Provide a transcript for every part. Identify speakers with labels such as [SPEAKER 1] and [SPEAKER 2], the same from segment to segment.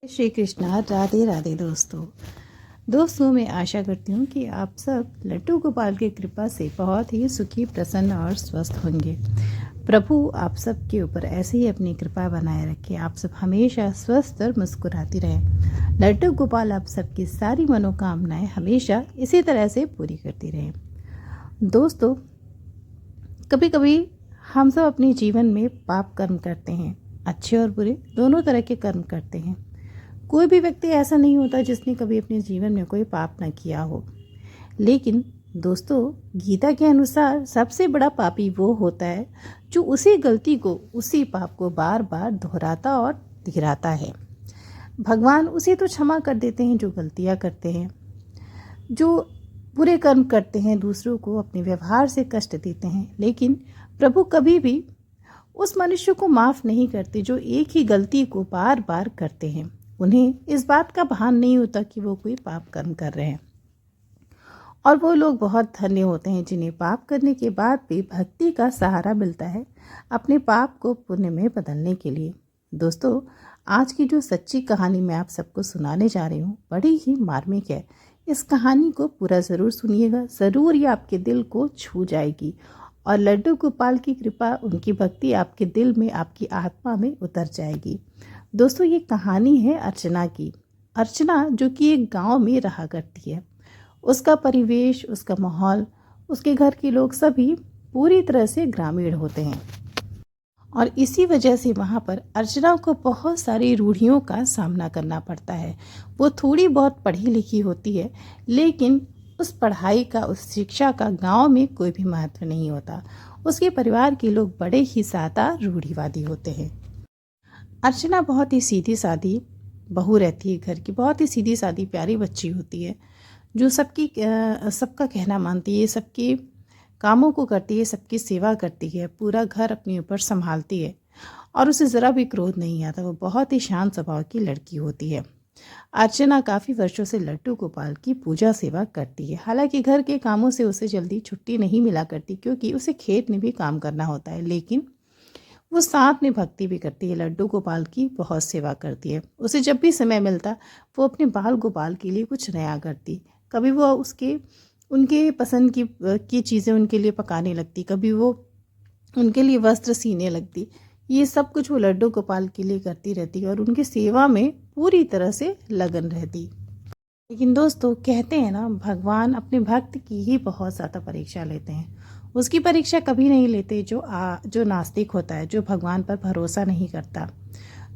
[SPEAKER 1] श्री कृष्णा। राधे राधे दोस्तों मैं आशा करती हूँ कि आप सब लड्डू गोपाल की कृपा से बहुत ही सुखी, प्रसन्न और स्वस्थ होंगे। प्रभु आप सब के ऊपर ऐसे ही अपनी कृपा बनाए रखे। आप सब हमेशा स्वस्थ और मुस्कुराती रहें। लड्डू गोपाल आप सबकी सारी मनोकामनाएं हमेशा इसी तरह से पूरी करती रहें। दोस्तों, कभी कभी हम सब अपने जीवन में पाप कर्म करते हैं। अच्छे और बुरे दोनों तरह के कर्म करते हैं। कोई भी व्यक्ति ऐसा नहीं होता जिसने कभी अपने जीवन में कोई पाप न किया हो। लेकिन दोस्तों, गीता के अनुसार सबसे बड़ा पापी वो होता है जो उसी गलती को, उसी पाप को बार बार दोहराता और दोहराता है। भगवान उसे तो क्षमा कर देते हैं जो गलतियां करते हैं, जो बुरे कर्म करते हैं, दूसरों को अपने व्यवहार से कष्ट देते हैं। लेकिन प्रभु कभी भी उस मनुष्य को माफ़ नहीं करते जो एक ही गलती को बार बार करते हैं। उन्हें इस बात का भान नहीं होता कि वो कोई पाप कर्म कर रहे हैं। और वो लोग बहुत धन्य होते हैं जिन्हें पाप करने के बाद भी भक्ति का सहारा मिलता है अपने पाप को पुण्य में बदलने के लिए। दोस्तों, आज की जो सच्ची कहानी मैं आप सबको सुनाने जा रही हूँ बड़ी ही मार्मिक है। इस कहानी को पूरा ज़रूर सुनिएगा, ज़रूर ये आपके दिल को छू जाएगी। और लड्डू गोपाल की कृपा, उनकी भक्ति आपके दिल में, आपकी आत्मा में उतर जाएगी। दोस्तों, ये कहानी है अर्चना की। अर्चना जो कि एक गांव में रहा करती है। उसका परिवेश, उसका माहौल, उसके घर के लोग सभी पूरी तरह से ग्रामीण होते हैं। और इसी वजह से वहाँ पर अर्चना को बहुत सारी रूढ़ियों का सामना करना पड़ता है। वो थोड़ी बहुत पढ़ी लिखी होती है, लेकिन उस पढ़ाई का, उस शिक्षा का गांव में कोई भी महत्व नहीं होता। उसके परिवार के लोग बड़े ही ज़्यादा रूढ़िवादी होते हैं। अर्चना बहुत ही सीधी सादी बहू रहती है घर की, बहुत ही सीधी सादी प्यारी बच्ची होती है जो सबका कहना मानती है, सबके कामों को करती है, सबकी सेवा करती है, पूरा घर अपने ऊपर संभालती है और उसे ज़रा भी क्रोध नहीं आता। वो बहुत ही शांत स्वभाव की लड़की होती है। अर्चना काफ़ी वर्षों से लड्डू गोपाल की पूजा सेवा करती है। हालांकि घर के कामों से उसे जल्दी छुट्टी नहीं मिला करती, क्योंकि उसे खेत में भी काम करना होता है। लेकिन वो साथ में भक्ति भी करती है, लड्डू गोपाल की बहुत सेवा करती है। उसे जब भी समय मिलता वो अपने बाल गोपाल के लिए कुछ नया करती। कभी वो उनके पसंद की चीज़ें उनके लिए पकाने लगती, कभी वो उनके लिए वस्त्र सीने लगती। ये सब कुछ वो लड्डू गोपाल के लिए करती रहती और उनकी सेवा में पूरी तरह से लगन रहती। लेकिन दोस्तों, कहते हैं ना, भगवान अपने भक्त की ही बहुत ज़्यादा परीक्षा लेते हैं। उसकी परीक्षा कभी नहीं लेते जो नास्तिक होता है, जो भगवान पर भरोसा नहीं करता,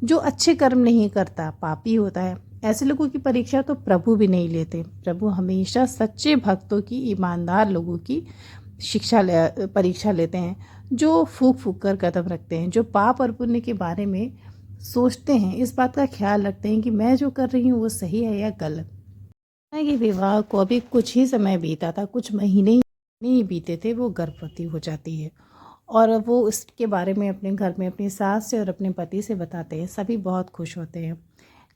[SPEAKER 1] जो अच्छे कर्म नहीं करता, पापी होता है। ऐसे लोगों की परीक्षा तो प्रभु भी नहीं लेते। प्रभु हमेशा सच्चे भक्तों की, ईमानदार लोगों की परीक्षा लेते हैं, जो फूक फूक कर कदम रखते हैं, जो पाप और पुण्य के बारे में सोचते हैं, इस बात का ख्याल रखते हैं कि मैं जो कर रही हूँ वो सही है या गलत। ये विवाह को अभी कुछ ही समय बीता था, कुछ महीने ही बीते थे, वो गर्भवती हो जाती है। और वो इसके बारे में अपने घर में अपनी सास से और अपने पति से बताते हैं। सभी बहुत खुश होते हैं।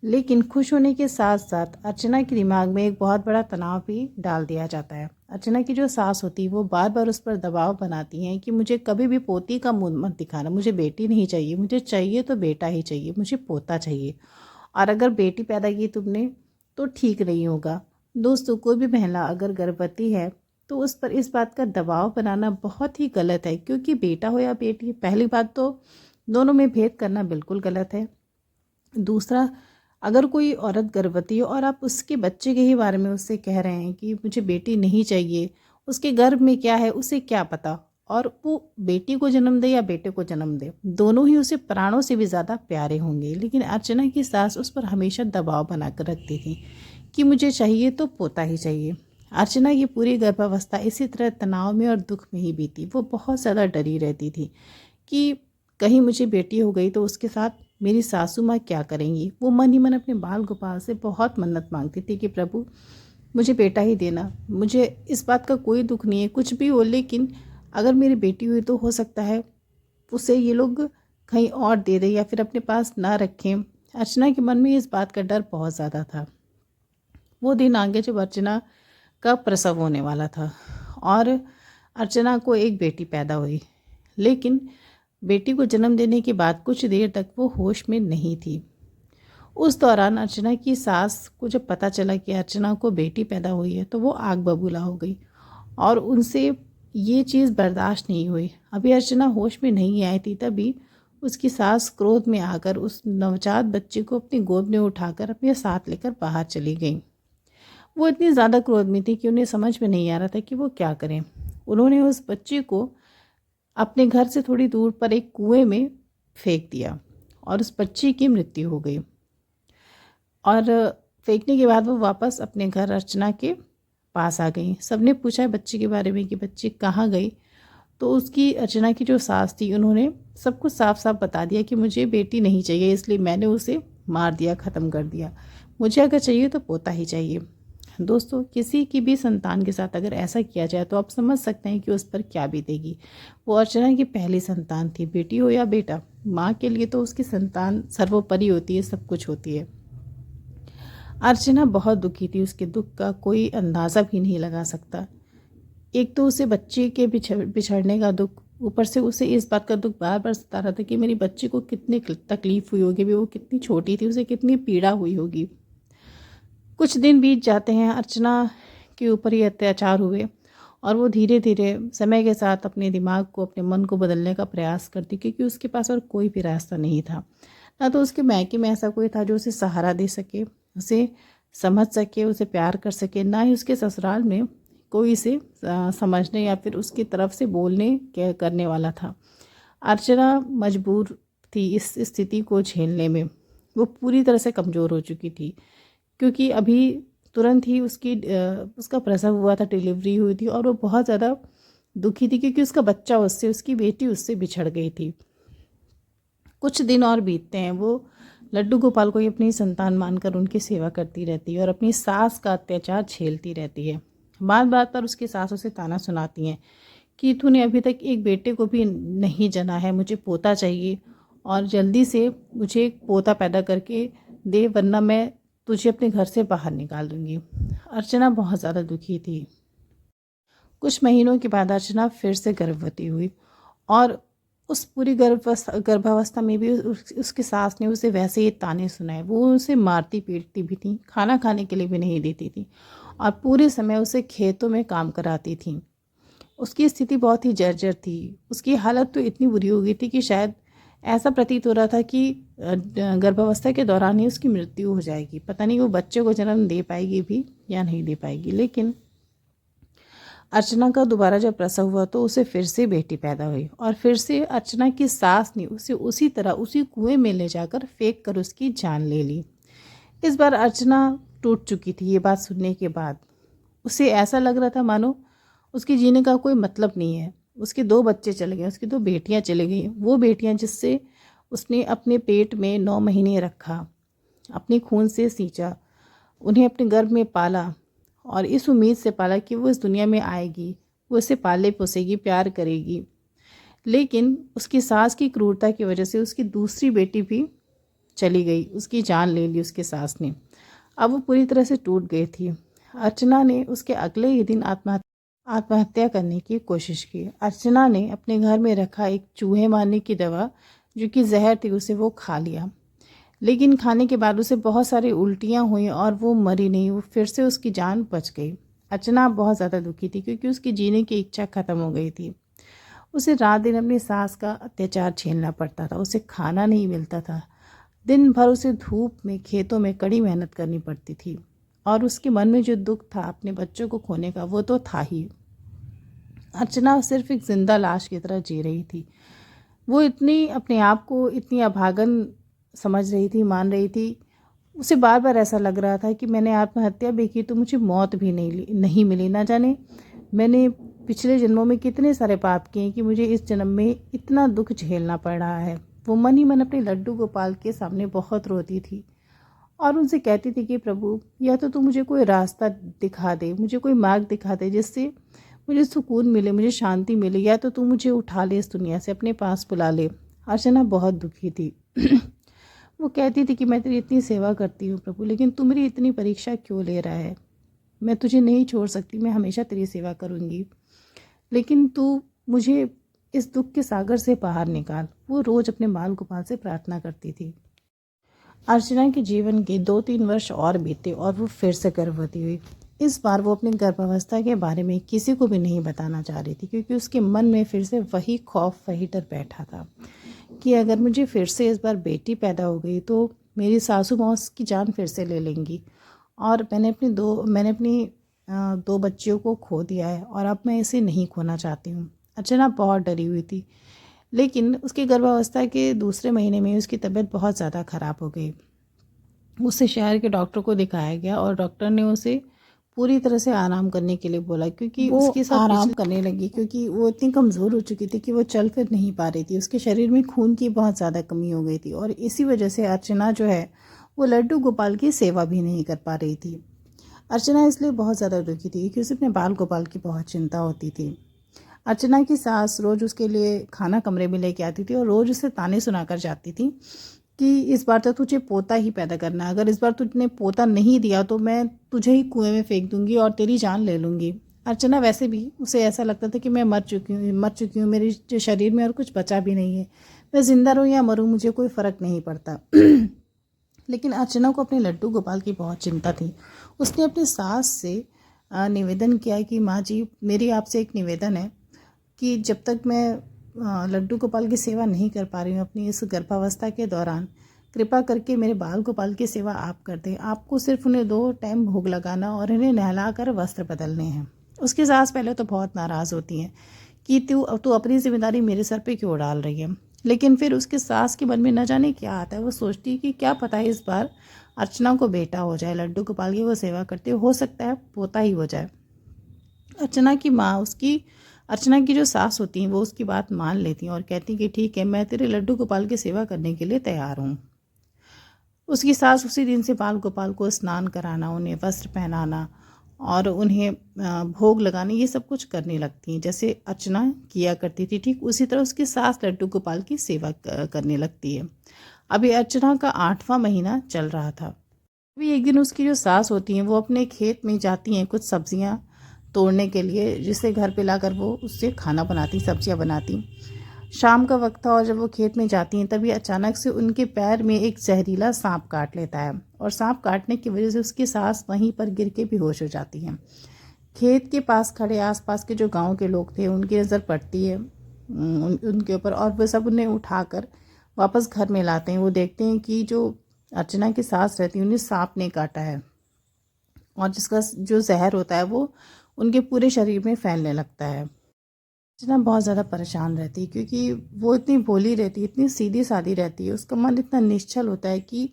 [SPEAKER 1] लेकिन खुश होने के साथ साथ अर्चना के दिमाग में एक बहुत बड़ा तनाव भी डाल दिया जाता है। अर्चना की जो सास होती है वो बार बार उस पर दबाव बनाती हैं कि मुझे कभी भी पोती का मुंह मत दिखाना, मुझे बेटी नहीं चाहिए, मुझे चाहिए तो बेटा ही चाहिए, मुझे पोता चाहिए। और अगर बेटी पैदा की तुमने तो ठीक नहीं होगा। दोस्तों, कोई भी महिला अगर गर्भवती है तो उस पर इस बात का दबाव बनाना बहुत ही गलत है, क्योंकि बेटा हो या बेटी, पहली बात तो दोनों में भेद करना बिल्कुल गलत है। दूसरा, अगर कोई औरत गर्भवती हो और आप उसके बच्चे के ही बारे में उससे कह रहे हैं कि मुझे बेटी नहीं चाहिए, उसके गर्भ में क्या है उसे क्या पता। और वो बेटी को जन्म दे या बेटे को जन्म दे, दोनों ही उसे प्राणों से भी ज़्यादा प्यारे होंगे। लेकिन अर्चना की सास उस पर हमेशा दबाव बनाकर रखती थी कि मुझे चाहिए तो पोता ही चाहिए। अर्चना की पूरी गर्भावस्था इसी तरह तनाव में और दुख में ही बीती। वो बहुत ज़्यादा डरी रहती थी कि कहीं मुझे बेटी हो गई तो उसके साथ मेरी सासू माँ क्या करेंगी। वो मन ही मन अपने बाल गोपाल से बहुत मन्नत मांगती थी कि प्रभु मुझे बेटा ही देना, मुझे इस बात का कोई दुख नहीं है, कुछ भी हो, लेकिन अगर मेरी बेटी हुई तो हो सकता है उसे ये लोग कहीं और दे दें या फिर अपने पास ना रखें। अर्चना के मन में इस बात का डर बहुत ज़्यादा था। वो दिन आ गया जब अर्चना का प्रसव होने वाला था और अर्चना को एक बेटी पैदा हुई। लेकिन बेटी को जन्म देने के बाद कुछ देर तक वो होश में नहीं थी। उस दौरान अर्चना की सास को जब पता चला कि अर्चना को बेटी पैदा हुई है तो वो आग बबूला हो गई और उनसे ये चीज़ बर्दाश्त नहीं हुई। अभी अर्चना होश में नहीं आई थी, तभी उसकी सास क्रोध में आकर उस नवजात बच्चे को अपनी गोद में उठाकर अपने साथ लेकर बाहर चली गई। वो इतनी ज़्यादा क्रोध में थी कि उन्हें समझ में नहीं आ रहा था कि वो क्या करें। उन्होंने उस बच्चे को अपने घर से थोड़ी दूर पर एक कुएं में फेंक दिया और उस बच्चे की मृत्यु हो गई। और फेंकने के बाद वो वापस अपने घर अर्चना के पास आ गई। सबने पूछा बच्चे के बारे में कि बच्ची कहाँ गई, तो उसकी अर्चना की जो सास थी उन्होंने सब कुछ साफ साफ बता दिया कि मुझे बेटी नहीं चाहिए, इसलिए मैंने उसे मार दिया, ख़त्म कर दिया। मुझे अगर चाहिए तो पोता ही चाहिए। दोस्तों, किसी की भी संतान के साथ अगर ऐसा किया जाए तो आप समझ सकते हैं कि उस पर क्या बीतेगी। वो अर्चना की पहली संतान थी, बेटी हो या बेटा, माँ के लिए तो उसकी संतान सर्वोपरि होती है, सब कुछ होती है। अर्चना बहुत दुखी थी, उसके दुख का कोई अंदाज़ा भी नहीं लगा सकता। एक तो उसे बच्चे के बिछड़ने का दुख, ऊपर से उसे इस बात का दुख बार बार सता रहा था कि मेरी बच्ची को कितनी तकलीफ़ हुई होगी, वो कितनी छोटी थी, उसे कितनी पीड़ा हुई होगी। कुछ दिन बीत जाते हैं, अर्चना के ऊपर ये अत्याचार हुए और वो धीरे धीरे समय के साथ अपने दिमाग को, अपने मन को बदलने का प्रयास करती, क्योंकि उसके पास और कोई भी रास्ता नहीं था। ना तो उसके मायके में ऐसा कोई था जो उसे सहारा दे सके, उसे समझ सके, उसे प्यार कर सके, ना ही उसके ससुराल में कोई इसे समझने या फिर उसकी तरफ से बोलने के करने वाला था। अर्चना मजबूर थी इस स्थिति को झेलने में। वो पूरी तरह से कमज़ोर हो चुकी थी, क्योंकि अभी तुरंत ही उसका प्रसव हुआ था, डिलीवरी हुई थी और वो बहुत ज़्यादा दुखी थी क्योंकि उसका बच्चा उससे, उसकी बेटी उससे बिछड़ गई थी। कुछ दिन और बीतते हैं, वो लड्डू गोपाल को ही अपनी संतान मानकर उनकी सेवा करती रहती है और अपनी सास का अत्याचार झेलती रहती है। बात बात पर उसकी सास उसे ताना सुनाती हैं कि तूने अभी तक एक बेटे को भी नहीं जना है, मुझे पोता चाहिए और जल्दी से मुझे एक पोता पैदा करके दे, वरना मैं तुझे अपने घर से बाहर निकाल दूंगी। अर्चना बहुत ज़्यादा दुखी थी। कुछ महीनों के बाद अर्चना फिर से गर्भवती हुई और उस पूरी गर्भावस्था में भी उसकी सास ने उसे वैसे ही ताने सुनाए। वो उसे मारती पीटती भी थी, खाना खाने के लिए भी नहीं देती थी और पूरे समय उसे खेतों में काम कराती थी। उसकी स्थिति बहुत ही जर्जर थी। उसकी हालत तो इतनी बुरी हो गई थी कि शायद ऐसा प्रतीत हो रहा था कि गर्भावस्था के दौरान ही उसकी मृत्यु हो जाएगी। पता नहीं वो बच्चे को जन्म दे पाएगी भी या नहीं दे पाएगी। लेकिन अर्चना का दोबारा जब प्रसव हुआ तो उसे फिर से बेटी पैदा हुई और फिर से अर्चना की सास ने उसे उसी तरह उसी कुएं में ले जाकर फेंक कर उसकी जान ले ली। इस बार अर्चना टूट चुकी थी। ये बात सुनने के बाद उसे ऐसा लग रहा था मानो उसके जीने का कोई मतलब नहीं है। उसके 2 बच्चे चले गए, उसकी 2 बेटियां चली गई। वो बेटियां जिससे उसने अपने पेट में 9 महीने रखा, अपने खून से सींचा, उन्हें अपने गर्भ में पाला और इस उम्मीद से पाला कि वो इस दुनिया में आएगी, वो उसे पाले पोसेगी, प्यार करेगी। लेकिन उसकी सास की क्रूरता की वजह से उसकी दूसरी बेटी भी चली गई, उसकी जान ले ली उसके सास ने। अब वो पूरी तरह से टूट गई थी। अर्चना ने उसके अगले ही दिन आत्महत्या करने की कोशिश की। अर्चना ने अपने घर में रखा एक चूहे मारने की दवा, जो कि जहर थी, उसे वो खा लिया। लेकिन खाने के बाद उसे बहुत सारी उल्टियाँ हुई और वो मरी नहीं, वो फिर से उसकी जान बच गई। अर्चना बहुत ज़्यादा दुखी थी क्योंकि उसकी जीने की इच्छा ख़त्म हो गई थी। उसे रात दिन अपनी सास का अत्याचार झेलना पड़ता था, उसे खाना नहीं मिलता था, दिन भर उसे धूप में, खेतों में कड़ी मेहनत करनी पड़ती थी और उसके मन में जो दुख था अपने बच्चों को खोने का, वो तो था ही। अर्चना सिर्फ एक जिंदा लाश की तरह जी रही थी। वो इतनी अपने आप को इतनी अभागन समझ रही थी, मान रही थी। उसे बार बार ऐसा लग रहा था कि मैंने आत्महत्या भी की तो मुझे मौत भी नहीं मिली। ना जाने मैंने पिछले जन्मों में कितने सारे पाप किए कि मुझे इस जन्म में इतना दुख झेलना पड़ रहा है। वो मन ही मन अपने लड्डू गोपाल के सामने बहुत रोती थी और उनसे कहती थी कि प्रभु, या तो तू मुझे कोई रास्ता दिखा दे, मुझे कोई मार्ग दिखा दे जिससे मुझे सुकून मिले, मुझे शांति मिले, या तो तू मुझे उठा ले, इस दुनिया से अपने पास बुला ले। अर्चना बहुत दुखी थी। वो कहती थी कि मैं तेरी इतनी सेवा करती हूँ प्रभु, लेकिन तू मेरी इतनी परीक्षा क्यों ले रहा है? मैं तुझे नहीं छोड़ सकती, मैं हमेशा तेरी सेवा करूँगी, लेकिन तू मुझे इस दुख के सागर से बाहर निकाल। वो रोज़ अपने माल गोपाल से प्रार्थना करती थी। अर्चना के जीवन के 2-3 वर्ष और बीते और वो फिर से गर्भवती हुई। इस बार वो अपनी गर्भावस्था के बारे में किसी को भी नहीं बताना चाह रही थी, क्योंकि उसके मन में फिर से वही खौफ, वही डर बैठा था कि अगर मुझे फिर से इस बार बेटी पैदा हो गई तो मेरी सासू माँ उसकी जान फिर से ले लेंगी। और मैंने अपनी 2 बच्चियों को खो दिया है और अब मैं इसे नहीं खोना चाहती हूँ। अर्चना बहुत डरी हुई थी, लेकिन उसकी गर्भावस्था के दूसरे महीने में उसकी तबीयत बहुत ज़्यादा ख़राब हो गई। उसे शहर के डॉक्टर को दिखाया गया और डॉक्टर ने उसे पूरी तरह से आराम करने के लिए बोला, क्योंकि वो उसके साथ आराम करने लगी, क्योंकि वो इतनी कमज़ोर हो चुकी थी कि वो चल फिर नहीं पा रही थी। उसके शरीर में खून की बहुत ज़्यादा कमी हो गई थी और इसी वजह से अर्चना जो है वो लड्डू गोपाल की सेवा भी नहीं कर पा रही थी। अर्चना इसलिए बहुत ज़्यादा दुखी थी कि उसे अपने बाल गोपाल की बहुत चिंता होती थी। अर्चना की सास रोज़ उसके लिए खाना कमरे में लेके आती थी और रोज़ उसे ताने सुनाकर जाती थी कि इस बार तो तुझे पोता ही पैदा करना है, अगर इस बार तुझने पोता नहीं दिया तो मैं तुझे ही कुएं में फेंक दूंगी और तेरी जान ले लूँगी। अर्चना वैसे भी उसे ऐसा लगता था कि मैं मर चुकी हूँ, मेरे जो शरीर में और कुछ बचा भी नहीं है, मैं ज़िंदा रहूँ या मरूँ मुझे कोई फ़र्क नहीं पड़ता। लेकिन अर्चना को अपने लड्डू गोपाल की बहुत चिंता थी। उसने अपनी सास से निवेदन किया कि माँ जी, मेरी आपसे एक निवेदन है कि जब तक मैं लड्डू गोपाल की सेवा नहीं कर पा रही हूँ अपनी इस गर्भावस्था के दौरान, कृपा करके मेरे बाल गोपाल की सेवा आप कर दें। आपको सिर्फ उन्हें 2 टाइम भोग लगाना और इन्हें नहलाकर वस्त्र बदलने हैं। उसकी सास पहले तो बहुत नाराज़ होती हैं कि तू अपनी जिम्मेदारी मेरे सर पे क्यों डाल रही है, लेकिन फिर उसके सास के मन में न जाने क्या आता है। वो सोचती है कि क्या पता है इस बार अर्चना को बेटा हो जाए, लड्डू गोपाल की वो सेवा करते हो सकता है पोता ही हो जाए। अर्चना की जो सास होती हैं वो उसकी बात मान लेती हैं और कहती हैं कि ठीक है, मैं तेरे लड्डू गोपाल की सेवा करने के लिए तैयार हूँ। उसकी सास उसी दिन से बाल गोपाल को स्नान कराना, उन्हें वस्त्र पहनाना और उन्हें भोग लगाने, ये सब कुछ करने लगती हैं जैसे अर्चना किया करती थी। ठीक उसी तरह उसकी सास लड्डू गोपाल की सेवा करने लगती है। अभी अर्चना का 8वां महीना चल रहा था। अभी एक दिन उसकी जो सास होती हैं वो अपने खेत में जाती हैं कुछ सब्जियां तोड़ने के लिए, जिसे घर पे लाकर वो उससे खाना बनाती, सब्जियां बनाती। शाम का वक्त था और जब वो खेत में जाती हैं तभी अचानक से उनके पैर में एक जहरीला सांप काट लेता है और सांप काटने की वजह से उसकी सास वहीं पर गिर के बेहोश हो जाती हैं। खेत के पास खड़े आसपास के जो गांव के लोग थे उनकी नज़र पड़ती है उनके ऊपर और वो सब उन्हें उठाकर वापस घर में लाते हैं। वो देखते हैं कि जो अर्चना की सास रहती है उन्हें सांप ने काटा है और जिसका जो जहर होता है वो उनके पूरे शरीर में फैलने लगता है। अर्चना बहुत ज़्यादा परेशान रहती है क्योंकि वो इतनी भोली रहती है, इतनी सीधी सादी रहती है, उसका मन इतना निश्चल होता है कि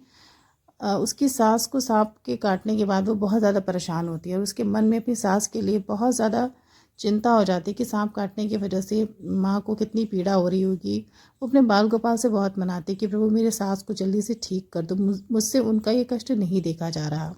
[SPEAKER 1] उसकी सास को सांप के काटने के बाद वो बहुत ज़्यादा परेशान होती है और उसके मन में अपनी सास के लिए बहुत ज़्यादा चिंता हो जाती है कि सांप काटने की वजह से माँ को कितनी पीड़ा हो रही होगी। वो अपने बाल गोपाल से बहुत मनाती कि प्रभु मेरे सास को जल्दी से ठीक कर दो, मुझसे उनका ये कष्ट नहीं देखा जा रहा।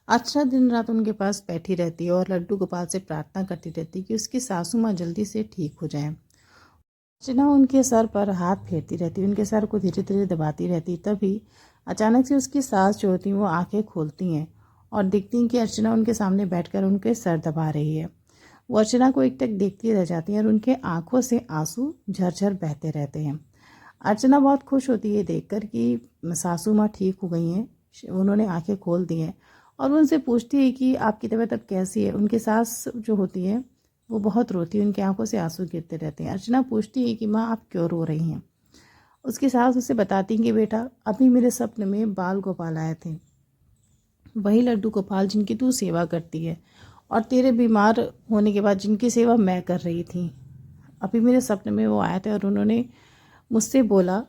[SPEAKER 1] अर्चना दिन रात उनके पास बैठी रहती है और लड्डू गोपाल से प्रार्थना करती रहती कि उसकी सासू माँ जल्दी से ठीक हो जाएं। अर्चना उनके सर पर हाथ फेरती रहती, उनके सर को धीरे धीरे दबाती रहती। तभी अचानक से उसकी सास जो होती हैं वो आंखें खोलती हैं और देखती हैं कि अर्चना उनके सामने बैठकर उनके सर दबा रही है। वो अर्चना को एकटक देखती रह जाती हैं और उनके आंखों से आंसू झरझर बहते रहते हैं। अर्चना बहुत खुश होती है देखकर कि सासू माँ ठीक हो गई हैं, उन्होंने आंखें खोल दी हैं और उनसे पूछती है कि आपकी तबीयत अब कैसी है। उनकी सास जो होती है वो बहुत रोती है, उनकी आंखों से आंसू गिरते रहते हैं। अर्चना पूछती है कि माँ आप क्यों रो रही हैं। उसकी सास उसे बताती कि बेटा अभी मेरे सपने में बाल गोपाल आए थे, वही लड्डू गोपाल जिनकी तू सेवा करती है और तेरे बीमार होने के बाद जिनकी सेवा मैं कर रही थी। अभी मेरे सपने में वो आए थे और उन्होंने मुझसे बोला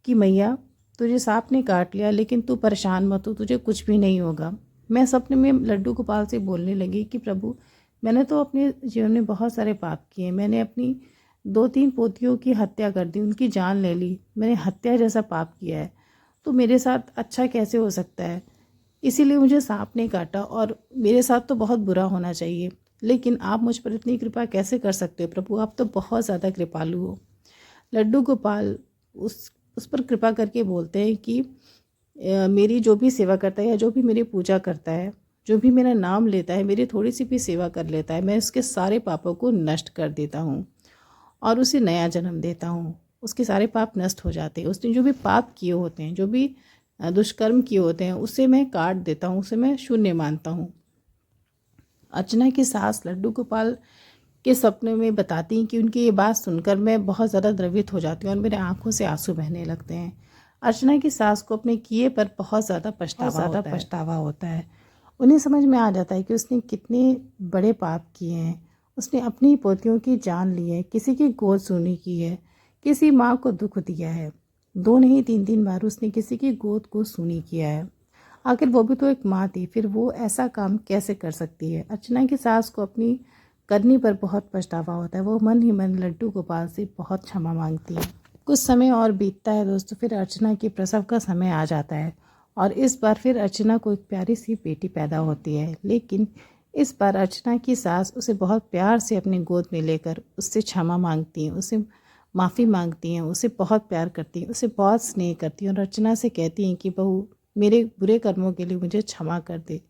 [SPEAKER 1] कि मैया तुझे सांप ने काट लिया लेकिन तू परेशान मत हो, तुझे कुछ भी नहीं होगा। मैं सपने में लड्डू गोपाल से बोलने लगी कि प्रभु मैंने तो अपने जीवन में बहुत सारे पाप किए, मैंने अपनी 2-3 पोतियों की हत्या कर दी, उनकी जान ले ली, मैंने हत्या जैसा पाप किया है, तो मेरे साथ अच्छा कैसे हो सकता है। इसीलिए मुझे सांप ने काटा और मेरे साथ तो बहुत बुरा होना चाहिए, लेकिन आप मुझ पर इतनी कृपा कैसे कर सकते हो प्रभु, आप तो बहुत ज़्यादा कृपालु हो। लड्डू गोपाल उस पर कृपा करके बोलते हैं कि मेरी जो भी सेवा करता है या जो भी मेरी पूजा करता है, जो भी मेरा नाम लेता है, मेरी थोड़ी सी भी सेवा कर लेता है, मैं उसके सारे पापों को नष्ट कर देता हूँ और उसे नया जन्म देता हूँ। उसके सारे पाप नष्ट हो जाते हैं। उसने जो भी पाप किए होते हैं, जो भी दुष्कर्म किए होते हैं, उसे मैं काट देता हूँ, उसे मैं शून्य मानता हूँ। अर्चना की सास लड्डू गोपाल के सपने में बताती हैं कि उनकी ये बात सुनकर मैं बहुत ज़्यादा द्रवित हो जाती हूँ और मेरे आंखों से आंसू बहने लगते हैं। अर्चना की सास को अपने किए पर बहुत ज़्यादा पछतावा होता है। उन्हें समझ में आ जाता है कि उसने कितने बड़े पाप किए हैं। उसने अपनी पोतियों की जान ली है, किसी की गोद सूनी की है, किसी माँ को दुख दिया है। 2 नहीं 3 बार उसने किसी की गोद को सूनी किया है। आखिर वो भी तो एक माँ थी, फिर वो ऐसा काम कैसे कर सकती है। अर्चना की सास को अपनी करनी पर बहुत पछतावा होता है। वो मन ही मन लड्डू गोपाल से बहुत क्षमा मांगती है। कुछ समय और बीतता है दोस्तों, फिर अर्चना की प्रसव का समय आ जाता है और इस बार फिर अर्चना को एक प्यारी सी बेटी पैदा होती है। लेकिन इस बार अर्चना की सास उसे बहुत प्यार से अपनी गोद में लेकर उससे क्षमा मांगती हैं, उसे माफ़ी मांगती हैं, उसे बहुत प्यार करती हैं, उसे बहुत स्नेह करती हैं और अर्चना से कहती हैं कि बहू, मेरे बुरे कर्मों के लिए मुझे क्षमा कर दे।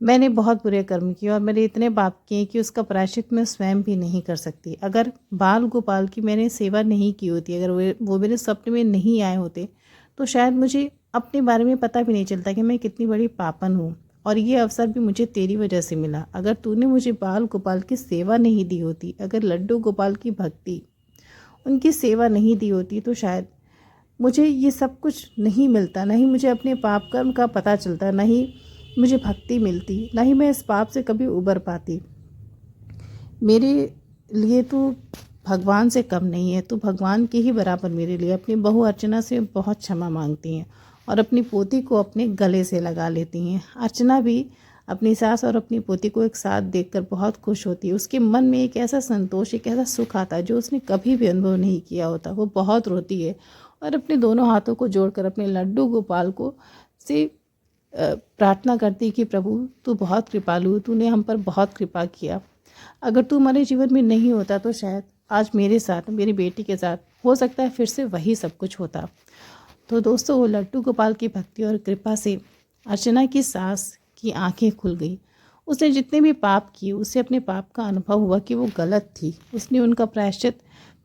[SPEAKER 1] मैंने बहुत बुरे कर्म किए और मैंने इतने पाप किए कि उसका प्रायश्चित मैं स्वयं भी नहीं कर सकती। अगर बाल गोपाल की मैंने सेवा नहीं की होती, अगर वो मेरे सपने में नहीं आए होते, तो शायद मुझे अपने बारे में पता भी नहीं चलता कि मैं कितनी बड़ी पापन हूँ। और ये अवसर भी मुझे तेरी वजह से मिला। अगर तूने मुझे बाल गोपाल की सेवा नहीं दी होती, अगर लड्डू गोपाल की भक्ति, उनकी सेवा नहीं दी होती, तो शायद मुझे ये सब कुछ नहीं मिलता। ना ही मुझे अपने पाप कर्म का पता चलता, ना ही मुझे भक्ति मिलती, ना ही मैं इस पाप से कभी उबर पाती। मेरे लिए तू भगवान से कम नहीं है, तू भगवान के ही बराबर मेरे लिए। अपनी बहू अर्चना से बहुत क्षमा मांगती हैं और अपनी पोती को अपने गले से लगा लेती हैं। अर्चना भी अपनी सास और अपनी पोती को एक साथ देखकर बहुत खुश होती है। उसके मन में एक ऐसा संतोष, एक ऐसा सुख आता है जो उसने कभी भी अनुभव नहीं किया होता। वो बहुत रोती है और अपने दोनों हाथों को जोड़कर अपने लड्डू गोपाल को से प्रार्थना करती कि प्रभु, तू बहुत कृपालु, तूने हम पर बहुत कृपा किया। अगर तू हमारे जीवन में नहीं होता तो शायद आज मेरे साथ, मेरी बेटी के साथ हो सकता है फिर से वही सब कुछ होता। तो दोस्तों, वो लड्डू गोपाल की भक्ति और कृपा से अर्चना की सास की आंखें खुल गई। उसने जितने भी पाप किए, उसे अपने पाप का अनुभव हुआ कि वो गलत थी। उसने उनका प्रायश्चित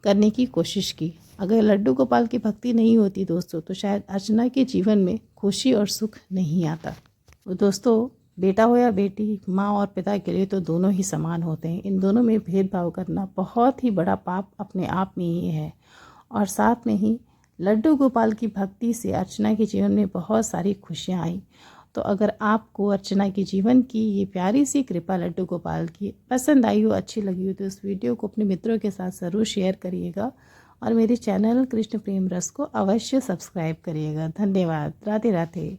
[SPEAKER 1] करने की कोशिश की। अगर लड्डू गोपाल की भक्ति नहीं होती दोस्तों, तो शायद अर्चना के जीवन में खुशी और सुख नहीं आता। तो दोस्तों, बेटा हो या बेटी, माँ और पिता के लिए तो दोनों ही समान होते हैं। इन दोनों में भेदभाव करना बहुत ही बड़ा पाप अपने आप में ही है। और साथ में ही लड्डू गोपाल की भक्ति से अर्चना के जीवन में बहुत सारी खुशियाँ आई। तो अगर आपको अर्चना के जीवन की ये प्यारी सी कृपा लड्डू गोपाल की पसंद आई हो, अच्छी लगी हो, तो इस वीडियो को अपने मित्रों के साथ ज़रूर शेयर करिएगा और मेरे चैनल कृष्ण प्रेम रस को अवश्य सब्सक्राइब करिएगा। धन्यवाद। राधे राधे।